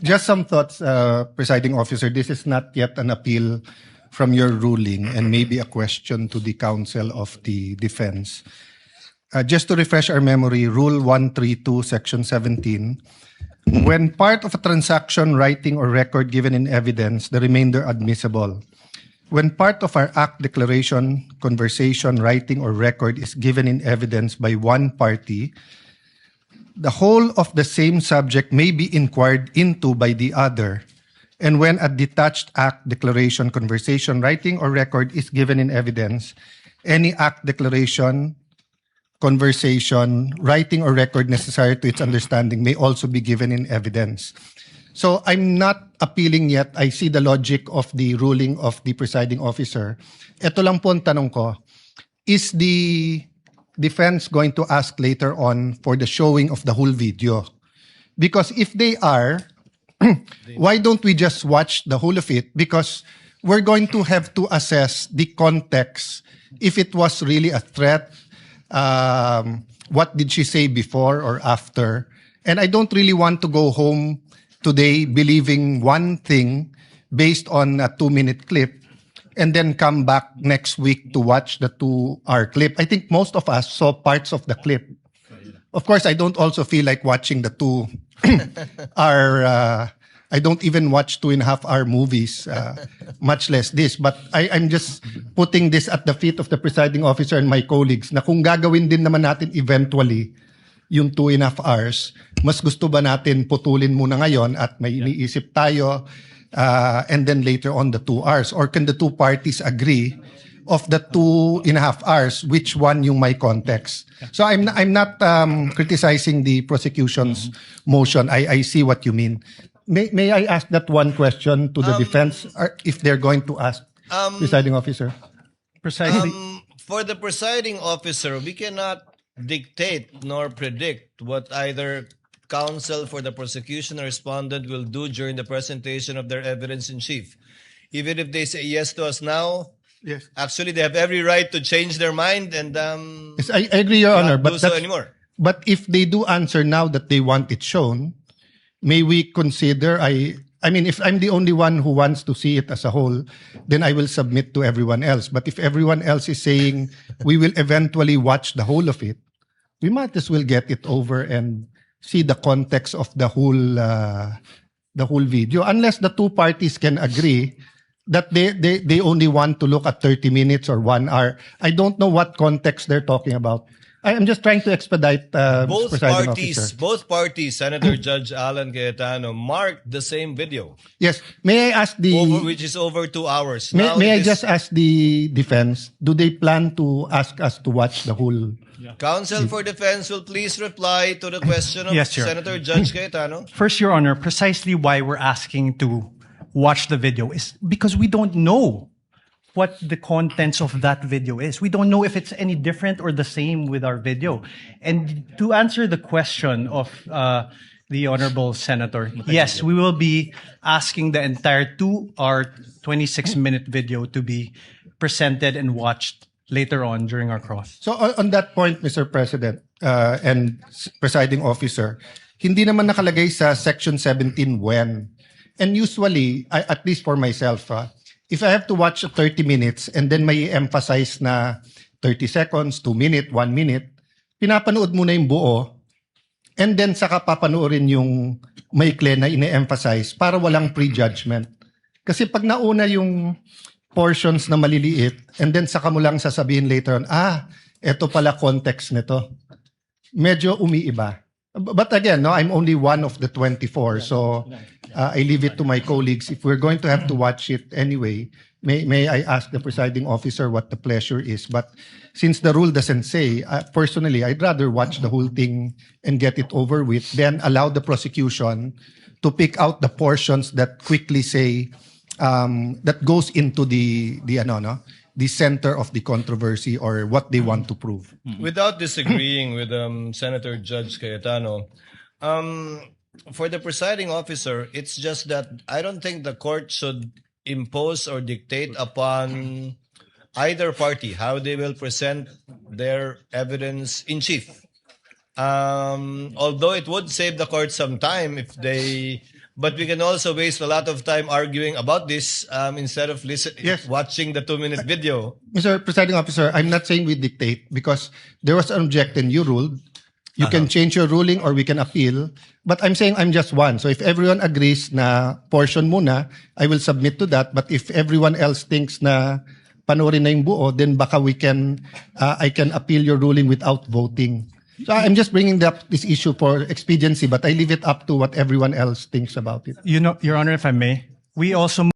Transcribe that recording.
Just some thoughts, Presiding Officer. This is not yet an appeal from your ruling and maybe a question to the counsel of the defense. Just to refresh our memory, Rule 132, Section 17, when part of a transaction, writing, or record given in evidence, the remainder admissible. When part of our act, declaration, conversation, writing, or record is given in evidence by one party, the whole of the same subject may be inquired into by the other. And when a detached act, declaration, conversation, writing, or record is given in evidence, any act, declaration, conversation, writing, or record necessary to its understanding may also be given in evidence. So I'm not appealing yet. I see the logic of the ruling of the presiding officer. Ito lang po ang tanong ko. Is the defense going to ask later on for the showing of the whole video? Because if they are, why don't we just watch the whole of it? Because we're going to have to assess the context. If it was really a threat, what did she say before or after? And I don't really want to go home today believing one thing based on a 2-minute clip and then come back next week to watch the 2-hour clip. I think most of us saw parts of the clip. Of course, I don't also feel like watching the 2-hour, I don't even watch 2.5-hour movies, much less this. But I'm just putting this at the feet of the presiding officer and my colleagues na kung gagawin din naman natin eventually yung 2.5 hours, mas gusto ba natin putulin muna ngayon at may iniisip tayo and then later on the 2 hours? Or can the two parties agree of the 2.5 hours, which one yung may context? So I'm not criticizing the prosecution's motion. I see what you mean. May I ask that one question to the defense, if they're going to ask, presiding officer? Precisely. For the presiding officer, we cannot dictate nor predict what either counsel for the prosecution or respondent will do during the presentation of their evidence in chief. Even if they say yes to us now, yes, actually they have every right to change their mind and yes, I agree, Your Honor, but do so anymore. But if they do answer now that they want it shown, may we consider, I mean, if I'm the only one who wants to see it as a whole, then I will submit to everyone else. But if everyone else is saying we will eventually watch the whole of it, we might as well get it over and see the context of the whole video. Unless the two parties can agree that they only want to look at 30 minutes or 1 hour. I don't know what context they're talking about. I'm just trying to expedite both presiding parties, officer. Both parties, Senator Judge Alan Cayetano, marked the same video. Yes. May I ask which is over 2 hours. May I just ask the defense, do they plan to ask us to watch the whole? Counsel for defense will please reply to the question of Yes, Senator Judge Cayetano. First, Your Honor, precisely why we're asking to watch the video is because we don't know what the contents of that video is. We don't know if it's any different or the same with our video. And to answer the question of the Honorable Senator, yes, we will be asking the entire 2-hour, 26-minute video to be presented and watched later on during our cross. So on that point, Mr. President and presiding officer, hindi naman nakalagay sa Section 17 when. And usually, at least for myself, if I have to watch 30 minutes and then may emphasize na 30 seconds, 2 minutes, 1 minute, pinapanood mo na yung buo and then saka papanoorin yung maikli na ine-emphasize para walang prejudgment. Kasi pag nauna yung portions na maliliit and then saka mo lang sasabihin later on, eto pala context nito. Medyo umiiba. But again, no, I'm only one of the 24, so I leave it to my colleagues. If we're going to have to watch it anyway, may I ask the presiding officer what the pleasure is? But since the rule doesn't say, personally, I'd rather watch the whole thing and get it over with, then allow the prosecution to pick out the portions that quickly say, that goes into the center of the controversy or what they want to prove. Without disagreeing with Senator Judge Cayetano, for the presiding officer, it's just that I don't think the court should impose or dictate upon either party how they will present their evidence in chief. Although it would save the court some time if they but we can also waste a lot of time arguing about this instead of Yes. watching the 2-minute video. Mr. Presiding Officer, I'm not saying we dictate because there was an objection. You ruled. You can change your ruling or we can appeal. But I'm saying I'm just one. So if everyone agrees na portion muna, I will submit to that. But if everyone else thinks na panoorin na yung buo, then baka I can appeal your ruling without voting. So I'm just bringing up this issue for expediency, but I leave it up to what everyone else thinks about it. You know, Your Honor, if I may, we also